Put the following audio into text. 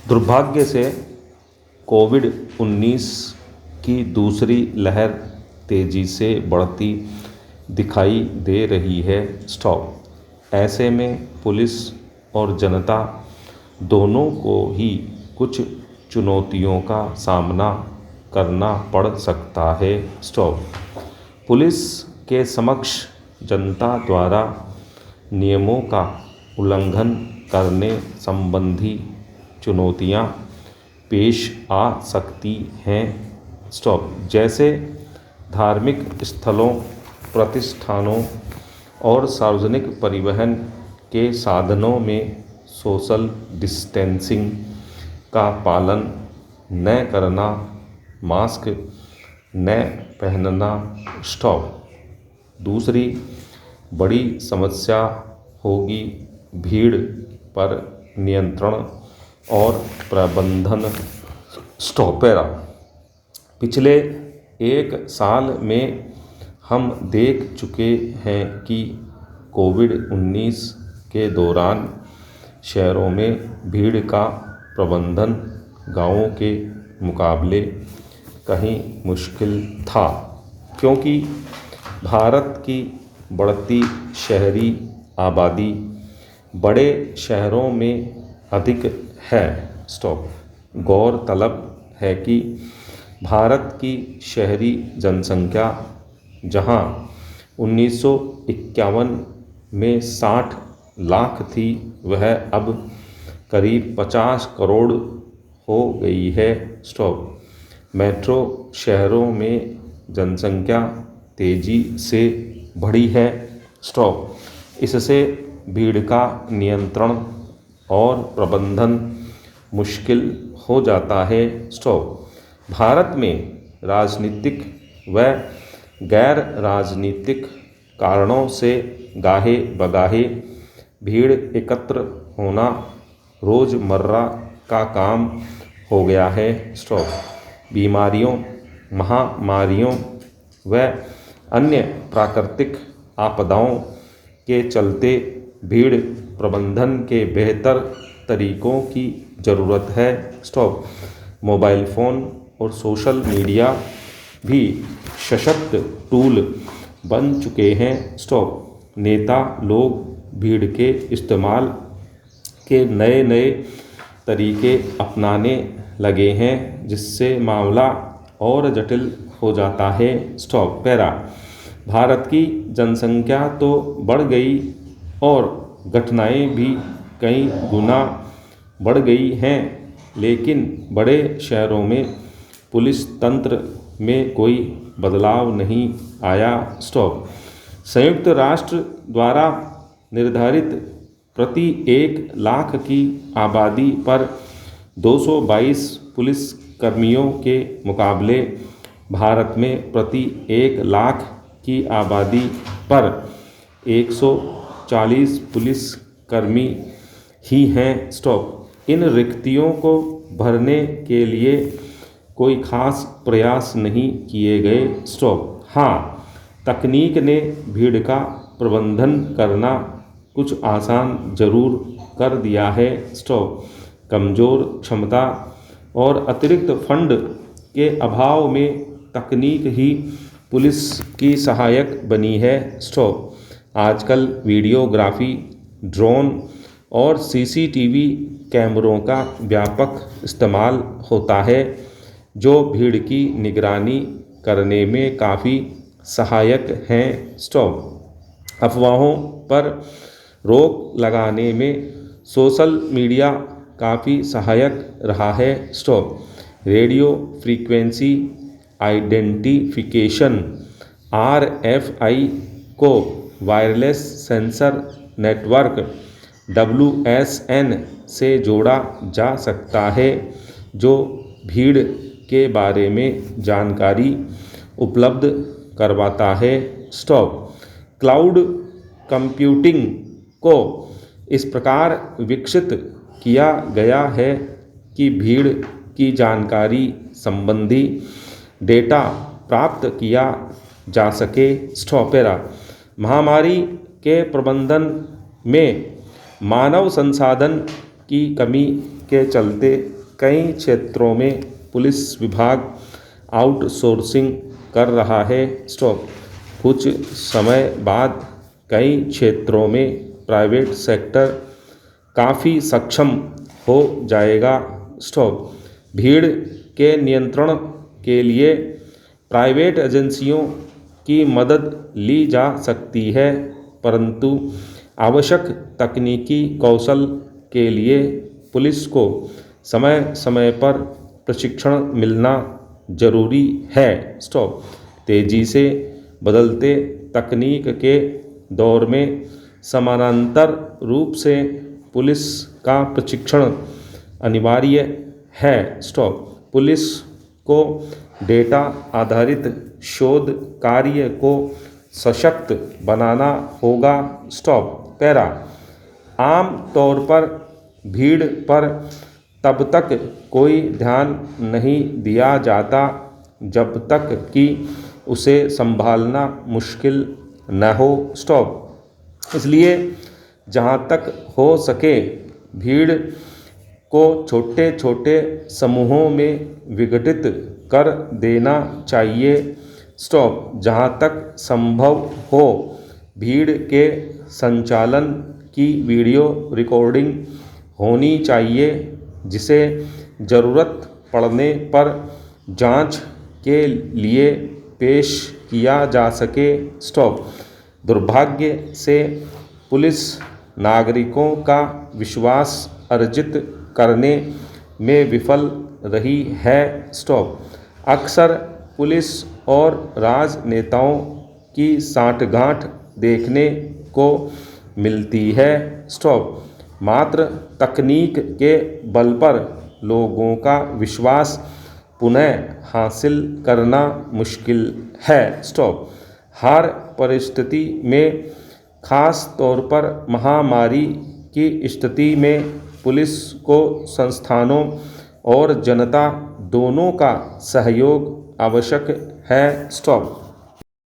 दुर्भाग्य से कोविड-19 की दूसरी लहर तेज़ी से बढ़ती दिखाई दे रही है। ऐसे में पुलिस और जनता दोनों को ही कुछ चुनौतियों का सामना करना पड़ सकता है। पुलिस के समक्ष जनता द्वारा नियमों का उल्लंघन करने संबंधी चुनौतियां पेश आ सकती हैं। जैसे धार्मिक स्थलों, प्रतिष्ठानों और सार्वजनिक परिवहन के साधनों में सोशल डिस्टेंसिंग का पालन न करना, मास्क न पहनना। दूसरी बड़ी समस्या होगी भीड़ पर नियंत्रण और प्रबंधन। पिछले एक साल में हम देख चुके हैं कि कोविड-19 के दौरान शहरों में भीड़ का प्रबंधन गांवों के मुकाबले कहीं मुश्किल था, क्योंकि भारत की बढ़ती शहरी आबादी बड़े शहरों में अधिक है। गौरतलब है कि भारत की शहरी जनसंख्या जहां 1951 में 60 लाख थी, वह अब करीब 50 करोड़ हो गई है। मेट्रो शहरों में जनसंख्या तेज़ी से बढ़ी है। इससे भीड़ का नियंत्रण और प्रबंधन मुश्किल हो जाता है। भारत में राजनीतिक व गैर राजनीतिक कारणों से गाहे बगाहे भीड़ एकत्र होना रोज़मर्रा का काम हो गया है। बीमारियों, महामारियों व अन्य प्राकृतिक आपदाओं के चलते भीड़ प्रबंधन के बेहतर तरीकों की ज़रूरत है। मोबाइल फ़ोन और सोशल मीडिया भी सशक्त टूल बन चुके हैं। नेता लोग भीड़ के इस्तेमाल के नए नए तरीके अपनाने लगे हैं, जिससे मामला और जटिल हो जाता है। भारत की जनसंख्या तो बढ़ गई और घटनाएं भी कई गुना बढ़ गई हैं, लेकिन बड़े शहरों में पुलिस तंत्र में कोई बदलाव नहीं आया। संयुक्त राष्ट्र द्वारा निर्धारित प्रति 1 लाख की आबादी पर 222 पुलिस कर्मियों के मुकाबले भारत में प्रति 1 लाख की आबादी पर 140 पुलिस कर्मी ही हैं। इन रिक्तियों को भरने के लिए कोई खास प्रयास नहीं किए गए। हाँ, तकनीक ने भीड़ का प्रबंधन करना कुछ आसान ज़रूर कर दिया है। कमज़ोर क्षमता और अतिरिक्त फंड के अभाव में तकनीक ही पुलिस की सहायक बनी है। आजकल वीडियोग्राफी, ड्रोन और सीसीटीवी कैमरों का व्यापक इस्तेमाल होता है, जो भीड़ की निगरानी करने में काफ़ी सहायक हैं। अफवाहों पर रोक लगाने में सोशल मीडिया काफ़ी सहायक रहा है। रेडियो फ्रीक्वेंसी आइडेंटिफिकेशन RFI को वायरलेस सेंसर नेटवर्क WSN से जोड़ा जा सकता है, जो भीड़ के बारे में जानकारी उपलब्ध करवाता है। क्लाउड कंप्यूटिंग को इस प्रकार विकसित किया गया है कि भीड़ की जानकारी संबंधी डेटा प्राप्त किया जा सके। महामारी के प्रबंधन में मानव संसाधन की कमी के चलते कई क्षेत्रों में पुलिस विभाग आउटसोर्सिंग कर रहा है। स्टॉप। कुछ समय बाद कई क्षेत्रों में प्राइवेट सेक्टर काफ़ी सक्षम हो जाएगा। स्टॉप। भीड़ के नियंत्रण के लिए प्राइवेट एजेंसियों की मदद ली जा सकती है, परंतु आवश्यक तकनीकी कौशल के लिए पुलिस को समय समय पर प्रशिक्षण मिलना जरूरी है। स्टॉप। तेजी से बदलते तकनीक के दौर में समानांतर रूप से पुलिस का प्रशिक्षण अनिवार्य है। स्टॉप। पुलिस को डेटा आधारित शोध कार्य को सशक्त बनाना होगा। स्टॉप। पैरा। आम तौर पर भीड़ पर तब तक कोई ध्यान नहीं दिया जाता जब तक कि उसे संभालना मुश्किल न हो। स्टॉप। इसलिए जहाँ तक हो सके भीड़ को छोटे छोटे समूहों में विघटित कर देना चाहिए। स्टॉप। जहाँ तक संभव हो भीड़ के संचालन की वीडियो रिकॉर्डिंग होनी चाहिए, जिसे ज़रूरत पड़ने पर जांच के लिए पेश किया जा सके। स्टॉप। दुर्भाग्य से पुलिस नागरिकों का विश्वास अर्जित करने में विफल रही है। स्टॉप। अक्सर पुलिस और राजनेताओं की साठगांठ देखने को मिलती है। स्टॉप। मात्र तकनीक के बल पर लोगों का विश्वास पुनः हासिल करना मुश्किल है। स्टॉप। हर परिस्थिति में, खास तौर पर महामारी की स्थिति में, पुलिस को संस्थानों और जनता दोनों का सहयोग आवश्यक है। स्टॉप।